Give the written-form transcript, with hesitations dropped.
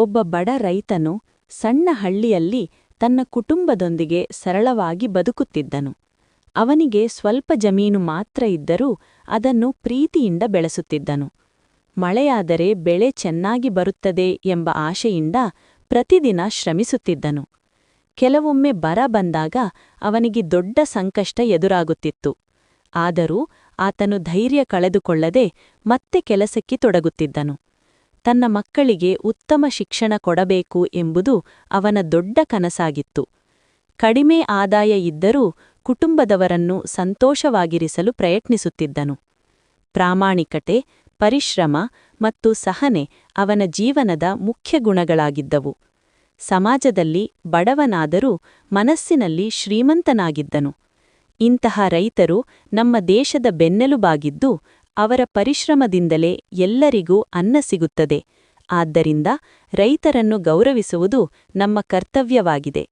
ಒಬ್ಬ ಬಡ ರೈತನು ಸಣ್ಣ ಹಳ್ಳಿಯಲ್ಲಿ ತನ್ನ ಕುಟುಂಬದೊಂದಿಗೆ ಸರಳವಾಗಿ ಬದುಕುತ್ತಿದ್ದನು. ಅವನಿಗೆ ಸ್ವಲ್ಪ ಜಮೀನು ಮಾತ್ರ ಇದ್ದರೂ ಅದನ್ನು ಪ್ರೀತಿಯಿಂದ ಬೆಳೆಸುತ್ತಿದ್ದನು. ಮಳೆಯಾದರೆ ಬೆಳೆ ಚೆನ್ನಾಗಿ ಬರುತ್ತದೆ ಎಂಬ ಆಶೆಯಿಂದ ಪ್ರತಿದಿನ ಶ್ರಮಿಸುತ್ತಿದ್ದನು. ಕೆಲವೊಮ್ಮೆ ಬರ ಬಂದಾಗ ಅವನಿಗೆ ದೊಡ್ಡ ಸಂಕಷ್ಟ ಎದುರಾಗುತ್ತಿತ್ತು. ಆದರೂ ಆತನು ಧೈರ್ಯ ಕಳೆದುಕೊಳ್ಳದೆ ಮತ್ತೆ ಕೆಲಸಕ್ಕೆ ತೊಡಗುತ್ತಿದ್ದನು. ತನ್ನ ಮಕ್ಕಳಿಗೆ ಉತ್ತಮ ಶಿಕ್ಷಣ ಕೊಡಬೇಕು ಎಂಬುದು ಅವನ ದೊಡ್ಡ ಕನಸಾಗಿತ್ತು. ಕಡಿಮೆ ಆದಾಯ ಇದ್ದರೂ ಕುಟುಂಬದವರನ್ನು ಸಂತೋಷವಾಗಿರಿಸಲು ಪ್ರಯತ್ನಿಸುತ್ತಿದ್ದನು. ಪ್ರಾಮಾಣಿಕತೆ, ಪರಿಶ್ರಮ ಮತ್ತು ಸಹನೆ ಅವನ ಜೀವನದ ಮುಖ್ಯ ಗುಣಗಳಾಗಿದ್ದವು. ಸಮಾಜದಲ್ಲಿ ಬಡವನಾದರೂ ಮನಸ್ಸಿನಲ್ಲಿ ಶ್ರೀಮಂತನಾಗಿದ್ದನು. ಇಂತಹ ರೈತರು ನಮ್ಮ ದೇಶದ ಬೆನ್ನೆಲುಬಾಗಿದ್ದು, ಅವರ ಪರಿಶ್ರಮದಿಂದಲೇ ಎಲ್ಲರಿಗೂ ಅನ್ನ ಸಿಗುತ್ತದೆ. ಆದ್ದರಿಂದ ರೈತರನ್ನು ಗೌರವಿಸುವುದು ನಮ್ಮ ಕರ್ತವ್ಯವಾಗಿದೆ.